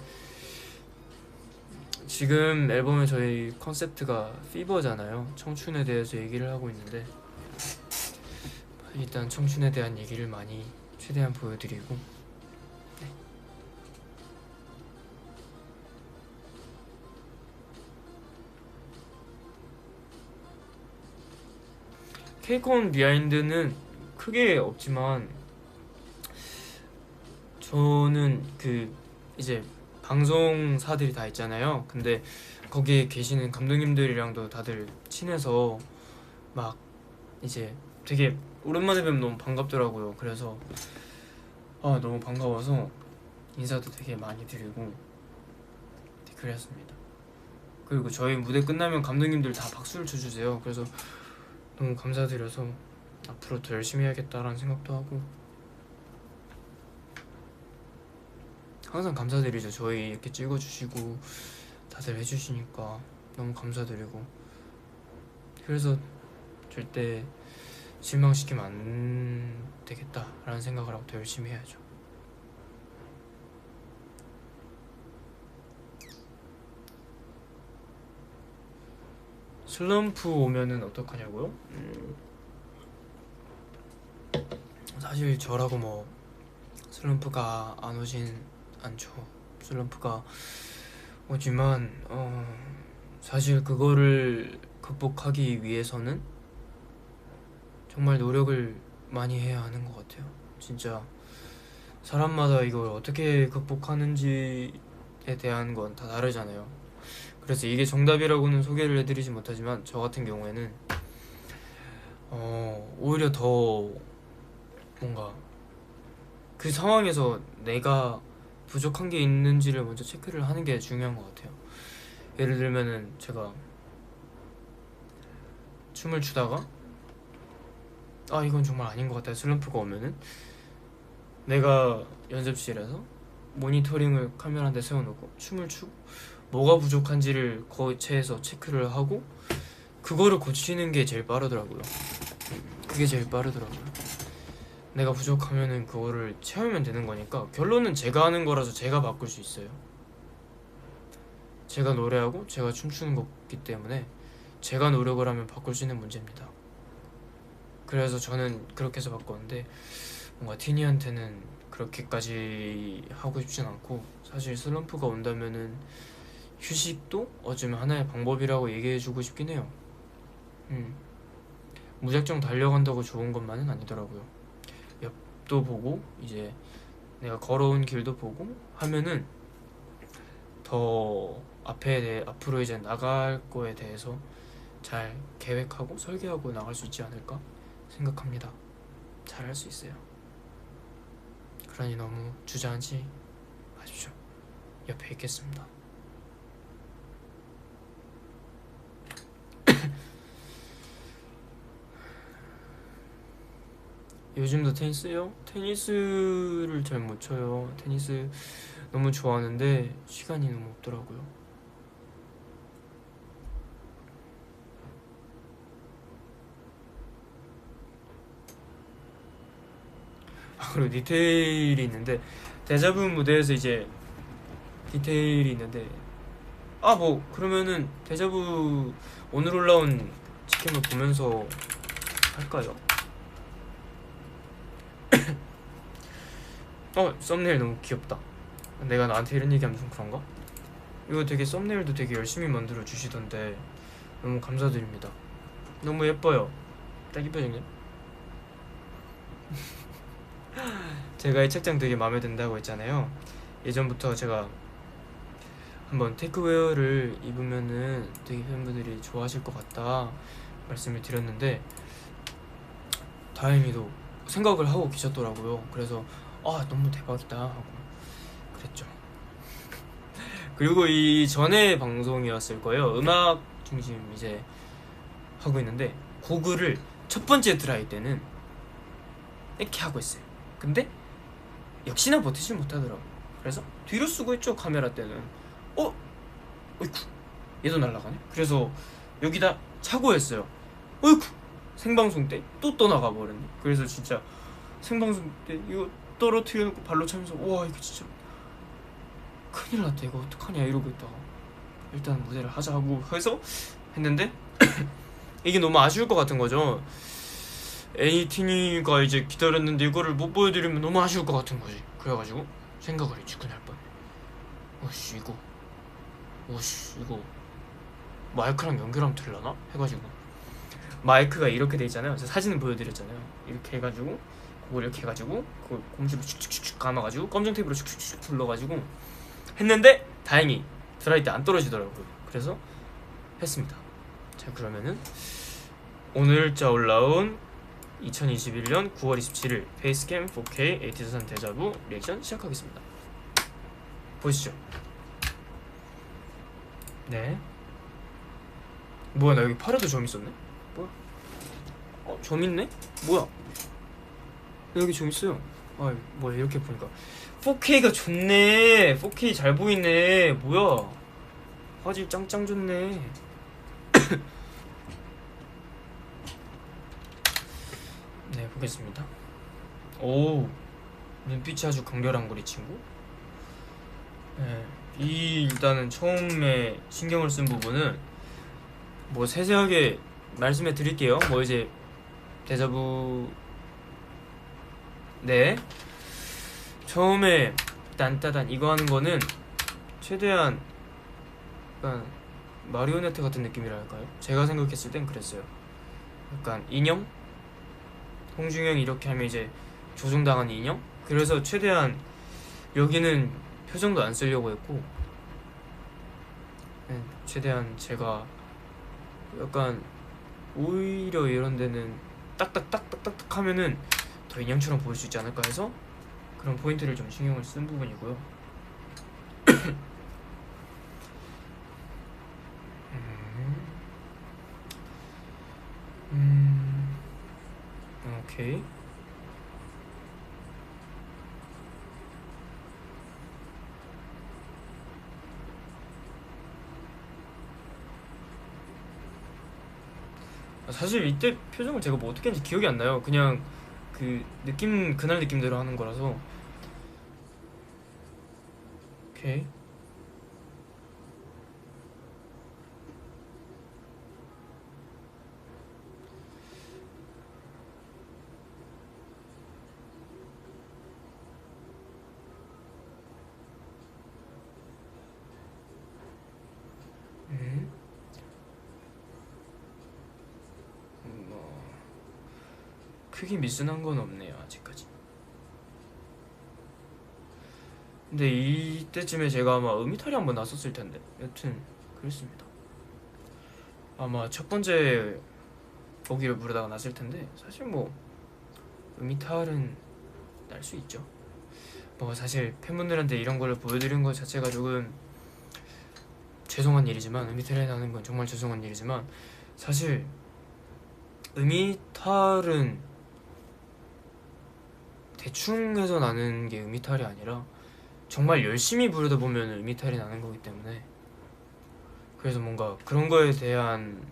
지금 앨범의 저희 컨셉트가 피버잖아요. 청춘에 대해서 얘기를 하고 있는데, 일단 청춘에 대한 얘기를 많이 최대한 보여드리고, 네. 케이콘 비하인드는 크게 없지만, 저는 이제 방송사들이 다 있잖아요. 근데 거기에 계시는 감독님들이랑도 다들 친해서 막 이제 되게 오랜만에 뵈면 너무 반갑더라고요. 그래서 너무 반가워서 인사도 되게 많이 드리고 그랬습니다. 그리고 저희 무대 끝나면 감독님들 다 박수를 쳐주세요. 그래서 너무 감사드려서 앞으로 더 열심히 해야겠다라는 생각도 하고, 항상 감사드리죠. 저희 이렇게 찍어주시고 다들 해주시니까 너무 감사드리고, 그래서 절대 실망시키면 안 되겠다라는 생각을 하고 더 열심히 해야죠. 슬럼프 오면은 어떡하냐고요? 사실 저라고 뭐 슬럼프가 안 오진 않죠. 슬럼프가 오지만 사실 그거를 극복하기 위해서는 정말 노력을 많이 해야 하는 것 같아요. 진짜 사람마다 이걸 어떻게 극복하는지에 대한 건 다 다르잖아요. 그래서 이게 정답이라고는 소개를 해드리지 못하지만, 저 같은 경우에는 오히려 더 뭔가 그 상황에서 내가 부족한 게 있는지를 먼저 체크를 하는 게 중요한 것 같아요. 예를 들면은 제가 춤을 추다가 이건 정말 아닌 것 같다 슬럼프가 오면은, 내가 연습실에서 모니터링을 카메라 한 대 세워놓고 춤을 추고 뭐가 부족한지를 거체해서 체크를 하고 그거를 고치는 게 제일 빠르더라고요. 그게 제일 빠르더라고요. 내가 부족하면은 그거를 채우면 되는 거니까, 결론은 제가 하는 거라서 제가 바꿀 수 있어요. 제가 노래하고 제가 춤추는 거기 때문에 제가 노력을 하면 바꿀 수 있는 문제입니다. 그래서 저는 그렇게 해서 바꿨는데, 뭔가 티니한테는 그렇게까지 하고 싶진 않고, 사실 슬럼프가 온다면은 휴식도 어쩌면 하나의 방법이라고 얘기해주고 싶긴 해요. 무작정 달려간다고 좋은 것만은 아니더라고요. 옆도 보고 이제 내가 걸어온 길도 보고 하면은 더 앞으로 이제 나갈 거에 대해서 잘 계획하고 설계하고 나갈 수 있지 않을까 생각합니다. 잘할 수 있어요. 그러니 너무 주저앉지 마십시오. 옆에 있겠습니다. 요즘도 테니스요? 테니스를 잘 못 쳐요. 테니스 너무 좋아하는데 시간이 너무 없더라고요. 그리고 디테일이 있는데, 데자부 무대에서 이제 디테일이 있는데, 뭐 그러면은 데자부 오늘 올라온 치킨을 보면서 할까요? 썸네일 너무 귀엽다. 내가 나한테 이런 얘기하면 좀 그런가? 이거 되게 썸네일도 되게 열심히 만들어 주시던데 너무 감사드립니다. 너무 예뻐요. 딱 이뻐졌네. 제가 이 책장 되게 마음에 든다고 했잖아요. 예전부터 제가 한번 테크웨어를 입으면은 되게 팬분들이 좋아하실 것 같다 말씀을 드렸는데 다행히도 생각을 하고 계셨더라고요. 그래서 아 너무 대박이다 하고 그랬죠. 그리고 이 전에 방송이었을 거예요. 음악 중심 이제 하고 있는데 고글을 첫 번째 드라이 때는 이렇게 하고 있어요. 근데 역시나 버티질 못하더라고. 그래서 뒤로 쓰고 있죠. 카메라 때는 어이쿠 얘도 날아가네. 그래서 여기다 차고 했어요. 어이쿠 생방송 때 또 떠나가 버렸네. 그래서 진짜 생방송 때 이거 떨어뜨려놓고 발로 차면서 와 이거 진짜 큰일 났다 이거 어떡하냐 이러고 있다가 일단 무대를 하자 하고 해서 했는데 이게 너무 아쉬울 것 같은 거죠. 에이티니가 이제 기다렸는데 이거를 못 보여드리면 너무 아쉬울 것 같은 거지. 그래가지고 생각을 했지 그날 밤. 오씨 이거 마이크랑 연결하면 되려나? 해가지고 마이크가 이렇게 돼 있잖아요. 제가 사진을 보여드렸잖아요. 이렇게 해가지고 그걸 이렇게 해가지고 그걸 고무줄로 슉슉슉 감아가지고 검정 테이프로 슉슉슉 둘러가지고 했는데 다행히 드라이 때 안 떨어지더라고요. 그래서 했습니다. 자 그러면은 오늘자 올라온 2021년 9월 27일 페이스캠 4K 에이티즈산 데자부 리액션 시작하겠습니다. 보시죠. 네. 뭐야 나 여기 팔에도 점 있었네? 뭐야? 점 있네? 뭐야? 여기 점 있어요. 뭐야 이렇게 보니까 4K가 좋네. 4K 잘 보이네. 뭐야? 화질 짱짱 좋네. 네 보겠습니다. 오 눈빛이 아주 강렬한 우리 친구. 네, 이 일단은 처음에 신경을 쓴 부분은 뭐 세세하게 말씀해 드릴게요. 뭐 이제 데자부 네 처음에 딴따단 이거 하는 거는 최대한 약간 마리오네트 같은 느낌이랄까요? 제가 생각했을 땐 그랬어요. 약간 인형? 홍중형이 이렇게 하면 이제 조종당한 인형? 그래서 최대한 여기는 표정도 안 쓰려고 했고 최대한 제가 약간 오히려 이런 데는 딱딱딱딱딱 하면은 더 인형처럼 보일 수 있지 않을까 해서 그런 포인트를 좀 신경을 쓴 부분이고요. 오케이. 사실 이때 표정을 제가 뭐 어떻게 했는지 기억이 안 나요. 그냥 그 느낌 그날 느낌대로 하는 거라서. 오케이. 뭐 크게 미스난 건 없네요 아직까지. 근데 이때쯤에 제가 아마 음이탈이 한번 났었을 텐데 여튼 그랬습니다. 아마 첫 번째 보기를 부르다가 났을 텐데 사실 뭐 음이탈은 날 수 있죠. 뭐 사실 팬분들한테 이런 걸 보여드린 것 자체가 조금 죄송한 일이지만 음이탈이 나는 건 정말 죄송한 일이지만 사실 음이탈은 대충 해서 나는 게 음이탈이 아니라 정말 열심히 부르다 보면 음이탈이 나는 거기 때문에 그래서 뭔가 그런 거에 대한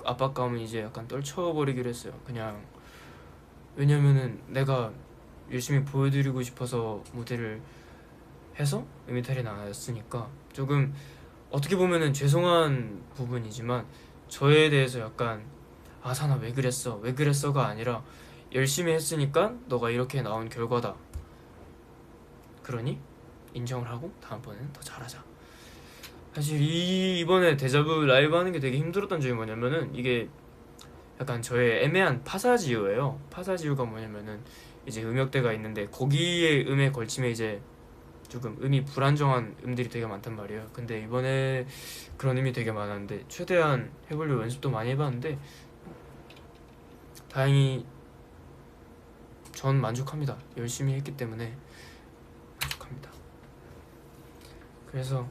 압박감은 이제 약간 떨쳐버리기로 했어요. 그냥 왜냐면은 내가 열심히 보여드리고 싶어서 무대를 해서 음이탈이 나왔으니까 조금 어떻게 보면은 죄송한 부분이지만 저에 대해서 약간 아사나 왜 그랬어 왜 그랬어가 아니라 열심히 했으니까 너가 이렇게 나온 결과다. 그러니 인정을 하고 다음번에는 더 잘하자. 사실 이번에 데자부 라이브 하는 게 되게 힘들었던 점이 뭐냐면은 이게 약간 저의 애매한 파사지오예요. 파사지오가 뭐냐면은 이제 음역대가 있는데 거기에 음에 걸치면 이제 조금 음이 불안정한 음들이 되게 많단 말이에요. 근데 이번에 그런 음이 되게 많았는데 최대한 해보려고 연습도 많이 해봤는데 다행히 전 만족합니다. 열심히 했기 때문에 만족합니다. 그래서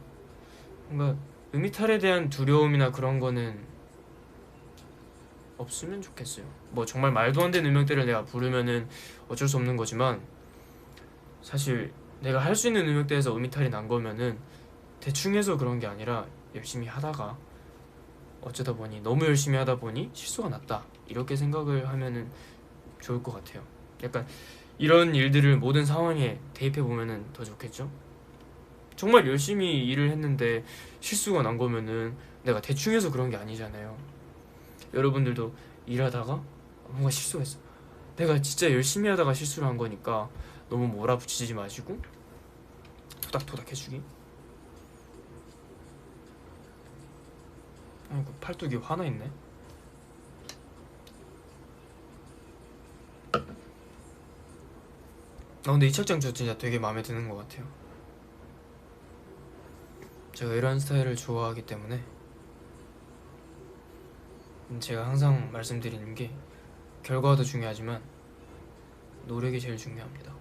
뭔가 음이탈에 대한 두려움이나 그런 거는 없으면 좋겠어요. 뭐 정말 말도 안 되는 음역대를 내가 부르면은 어쩔 수 없는 거지만 사실 내가 할 수 있는 음역대에서 음이탈이 난 거면은 대충 해서 그런 게 아니라 열심히 하다가 어쩌다 보니 너무 열심히 하다 보니 실수가 났다 이렇게 생각을 하면은 좋을 것 같아요. 약간 이런 일들을 모든 상황에 대입해 보면은 더 좋겠죠? 정말 열심히 일을 했는데 실수가 난 거면은 내가 대충 해서 그런 게 아니잖아요. 여러분들도 일하다가 뭔가 실수했어. 내가 진짜 열심히 하다가 실수를 한 거니까 너무 몰아붙이지 마시고 토닥토닥 해주기. 아이고 팔뚝이 화나 있네. 근데 이 책장 저 진짜 되게 마음에 드는 것 같아요. 제가 이런 스타일을 좋아하기 때문에 제가 항상 말씀드리는 게 결과도 중요하지만 노력이 제일 중요합니다.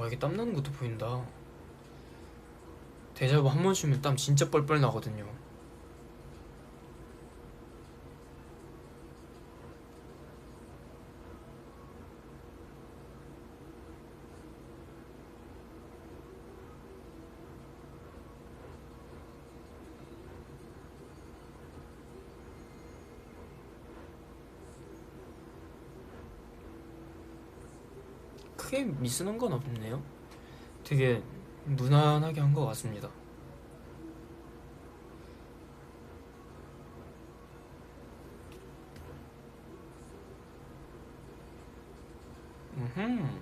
이게 땀나는 것도 보인다. 데자부 한 번 쉬면 땀 진짜 뻘뻘 나거든요. 크게 미스는 건 없네요. 되게 무난하게 한 것 같습니다. 음흠.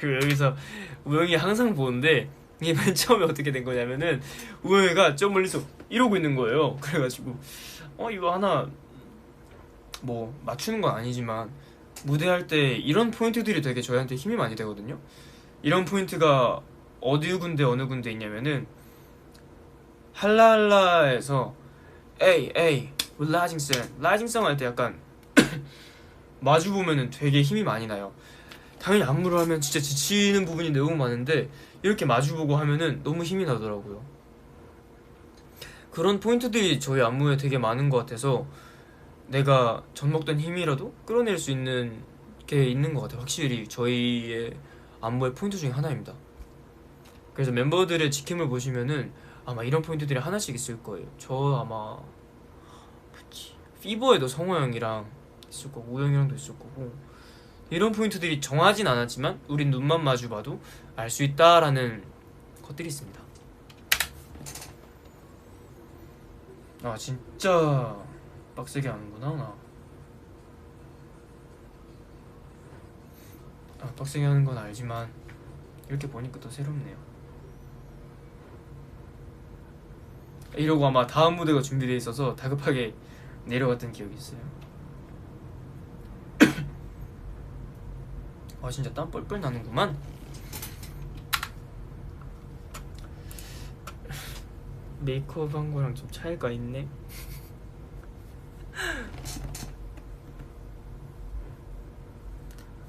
여기서 우영이 항상 보는데 이게 맨 처음에 어떻게 된 거냐면은 우영이가 저 멀리서 이러고 있는 거예요. 그래가지고 이거 하나 뭐 맞추는 건 아니지만 무대할 때 이런 포인트들이 되게 저희한테 힘이 많이 되거든요. 이런 포인트가 어느 군데 있냐면은 할라할라에서 에이 라징성 할 때 약간 마주 보면은 되게 힘이 많이 나요. 당연히 안무를 하면 진짜 지치는 부분이 너무 많은데 이렇게 마주보고 하면은 너무 힘이 나더라고요. 그런 포인트들이 저희 안무에 되게 많은 것 같아서 내가 젖먹던 힘이라도 끌어낼 수 있는 게 있는 것 같아요. 확실히 저희의 안무의 포인트 중에 하나입니다. 그래서 멤버들의 지킴을 보시면은 아마 이런 포인트들이 하나씩 있을 거예요. 저 아마 피버에도 성호 형이랑 있을 거고 우영이랑도 있을 거고 이런 포인트들이 정하진 않았지만 우린 눈만 마주봐도 알 수 있다라는 것들이 있습니다. 진짜 빡세게 하는구나 나. 빡세게 하는 건 알지만 이렇게 보니까 더 새롭네요. 이러고 아마 다음 무대가 준비되어 있어서 다급하게 내려갔던 기억이 있어요. 진짜 땀 뻘뻘 나는구만. 메이크업 한 거랑 좀 차이가 있네.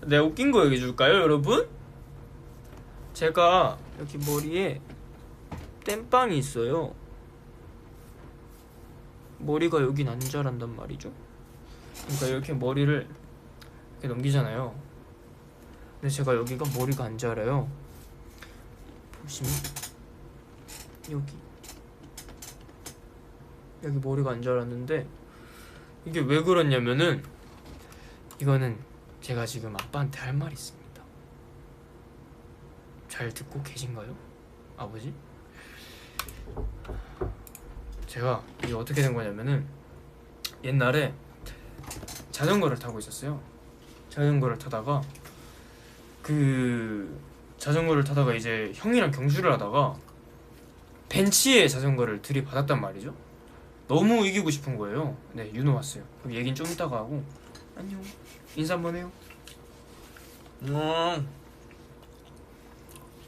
내가 웃긴 거 얘기해줄까요 여러분? 제가 여기 머리에 땜빵이 있어요. 머리가 여긴 안 자란단 말이죠. 그러니까 이렇게 머리를 이렇게 넘기잖아요. 근데 제가 여기가 머리가 안 자라요. 보시면 여기 머리가 안 자랐는데 이게 왜 그러냐면은 이거는 제가 지금 아빠한테 할 말이 있습니다. 잘 듣고 계신가요? 아버지? 제가 이게 어떻게 된 거냐면은 옛날에 자전거를 타고 있었어요. 자전거를 타다가 이제 형이랑 경주를 하다가 벤치에 자전거를 들이받았단 말이죠. 너무 이기고 싶은 거예요. 네, 윤호 왔어요. 그럼 얘긴 좀 이따가 하고 안녕. 인사 한번 해요.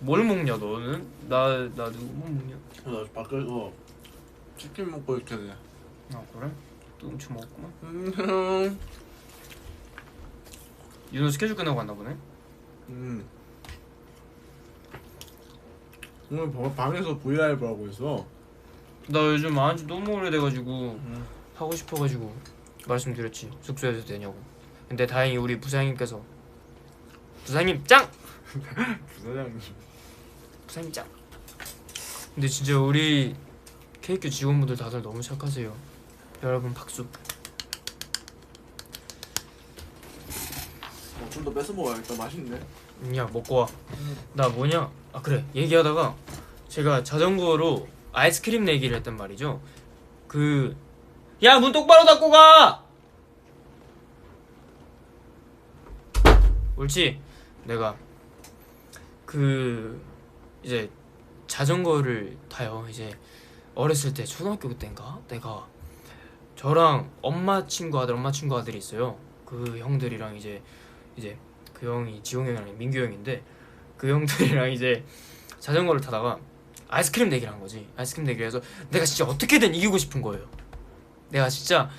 뭘 먹냐 너는? 나 누구 뭐 먹냐? 나 밖에서 치킨 먹고 있길래. 아 그래? 또 음식 먹었구만. 음. 윤호 스케줄 끝나고 갔나 보네. 오늘 방에서 VR을 하고 있어. 나 요즘 안 지 너무 오래돼가지고 하고 싶어가지고 말씀드렸지. 숙소에서 되냐고. 근데 다행히 우리 부사장님께서 부사장님 짱! 부사장님. 부사장님 짱! 근데 진짜 우리 KQ 직원분들 다들 너무 착하세요. 여러분 박수. 좀 더 뺏어 먹어야겠다. 맛있네. 야 먹고 와. 나 뭐냐? 아 그래 얘기하다가 제가 자전거로 아이스크림 내기를 했단 말이죠. 야 문 똑바로 닫고 가! 옳지? 내가 이제 자전거를 타요. 이제 어렸을 때 초등학교 때인가 내가 저랑 엄마 친구 아들이 있어요. 그 형들이랑 이제 그 형이 지용 형이랑 민규 형인데 그 형들이랑 이제 자전거를 타다가 아이스크림 내기를 한 거지. 아이스크림 내기를 해서 내가 진짜 어떻게든 이기고 싶은 거예요. 내가 진짜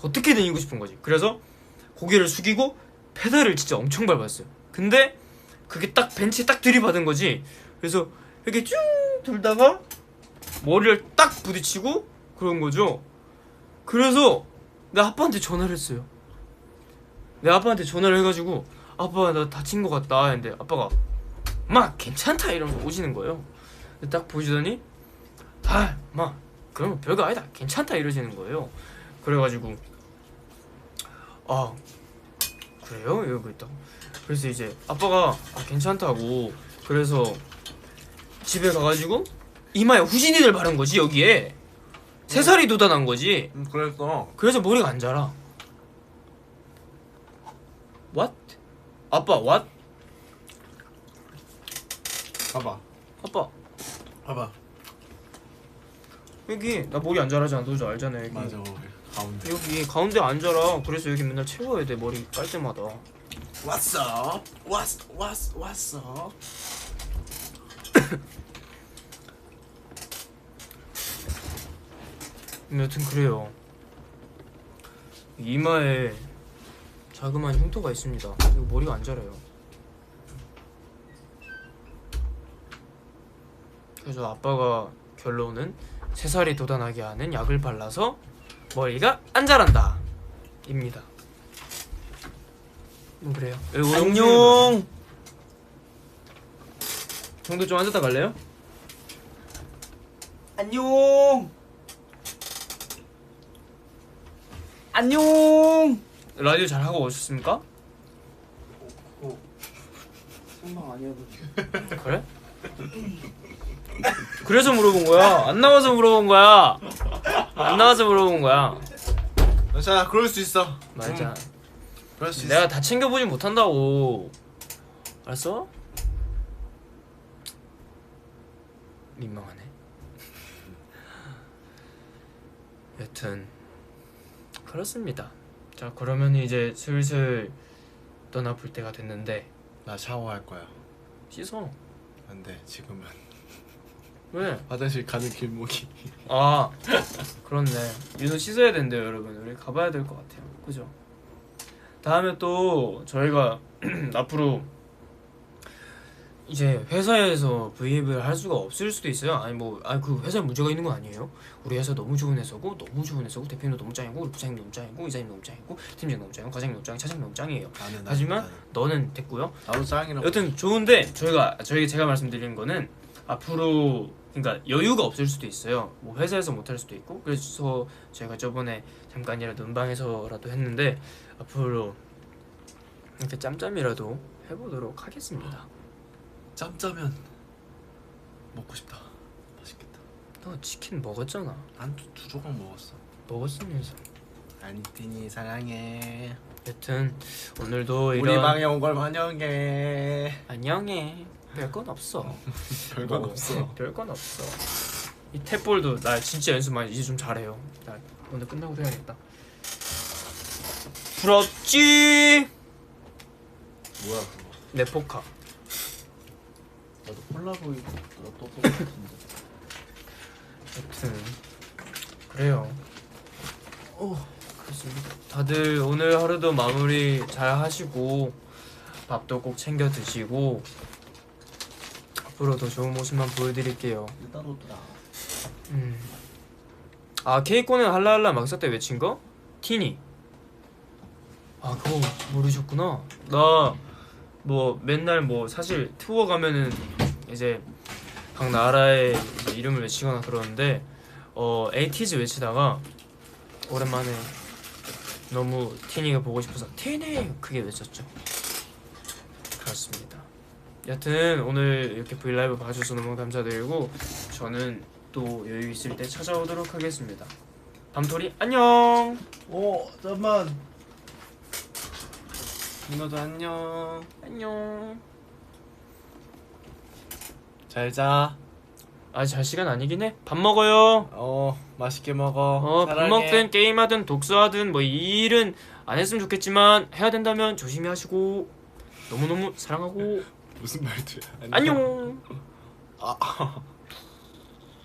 어떻게든 이기고 싶은 거지. 그래서 고개를 숙이고 페달을 진짜 엄청 밟았어요. 근데 그게 딱 벤치에 딱 들이받은 거지. 그래서 이렇게 쭉 돌다가 머리를 딱 부딪히고 그런 거죠. 그래서 내 아빠한테 전화를 했어요. 내 아빠한테 전화를 해가지고 아빠 나 다친 거 같다 했는데 아빠가 마 괜찮다 이러면서 오시는 거예요. 딱 보시더니 마 그러면 별거 아니다 괜찮다 이러시는 거예요. 그래가지고 그래요? 이러고 있다고. 그래서 이제 아빠가 괜찮다고 그래서 집에 가가지고 이마에 후진이를 바른 거지. 여기에 3살이 돋아난 거지. 그랬어. 그래서 머리가 안 자라. What? 아빠 what? 봐봐. 아빠 봐봐. 여기 나 머리 안 자라잖아. 너 알잖아. 여기. 맞아. 가운데. 여기 가운데 안 자라. 그래서 여기 맨날 채워야 돼. 머리 깔 때마다. What's up? What's up? 여튼 그래요. 이마에 자그마한 흉터가 있습니다. 그리고 머리가 안 자라요. 그래서 아빠가 결론은 3살이 돋아나게 하는 약을 발라서 머리가 안 자란다 입니다. 그래요. 안녕. 형도 좀 앉았다 갈래요? 안녕. 안녕. 라디오 잘 하고 오셨습니까? 생방 아니어도 그래? 그래서 물어본 거야. 안 나와서 물어본 거야. 안 나와서 물어본 거야. 자, 그럴 수 있어. 맞아. 그럴 수 내가 다 챙겨보진 못한다고. 알았어? 민망하네. 여튼 그렇습니다. 자 그러면 이제 슬슬 떠나볼 때가 됐는데 나 샤워할 거야. 씻어. 안돼 지금은. 왜? 화장실 가는 길목이. 그렇네. 윤호 씻어야 된대요 여러분. 우리 가봐야 될 것 같아요. 그죠? 다음에 또 저희가 앞으로 이제 회사에서 브이앱을 할 수가 없을 수도 있어요. 아니 그 회사에 문제가 있는 건 아니에요. 우리 회사 너무 좋은 회사고 대표님도 너무 짱이고 우리 부장님 너무 짱이고 이사님 너무 짱이고 팀장 너무 짱이고 과장님 너무 짱이고 차장님 너무 짱이에요. 하지만 너는 됐고요. 나도 짱이라고. 여튼 좋은데 제가 말씀드린 거는 앞으로 그러니까 여유가 없을 수도 있어요. 뭐 회사에서 못 할 수도 있고. 그래서 제가 저번에 잠깐이라도 음방에서라도 했는데 앞으로 이렇게 짬짬이라도 해보도록 하겠습니다. 짬짜면 먹고 싶다. 맛있겠다. 너 치킨 먹었잖아. 난 두 조각 먹었어. 먹었으면서. 아니티니 사랑해. 여튼 오늘도 우리 이런 방에 온 걸 환영해. 안녕해. 별건 없어. 별건 뭐, 없어. 별건 없어. 이 탭볼도 나 진짜 연습 많이 이제 좀 잘해요. 나 오늘 끝나고 해야겠다. 부럽지? 뭐야 그거? 내 포카. 나도 폴라보이드 떴던 것 같은데. 여튼 그래요. 그렇습니다. 다들 오늘 하루도 마무리 잘 하시고 밥도 꼭 챙겨 드시고 앞으로도 좋은 모습만 보여드릴게요. 따로더라. 아 케이코는 할라할라 막사 때 외친 거? 티니. 아 그거 모르셨구나. 나 뭐 맨날 뭐 사실 투어 가면은 이제 각 나라의 이제 이름을 외치거나 그러는데 에이티즈 외치다가 오랜만에 너무 티니가 보고 싶어서 티니 크게 외쳤죠. 그렇습니다. 여튼 오늘 이렇게 브이라이브 봐주셔서 너무 감사드리고 저는 또 여유 있을 때 찾아오도록 하겠습니다. 밤토리 안녕. 잠만. 누나도 안녕. 안녕. 잘 자. 아직 잘 시간 아니긴 해. 밥 먹어요. 맛있게 먹어. 밥 먹든 게임하든 독서하든 뭐 이 일은 안 했으면 좋겠지만 해야 된다면 조심히 하시고 너무너무 사랑하고 무슨 말투야? 안녕. 아.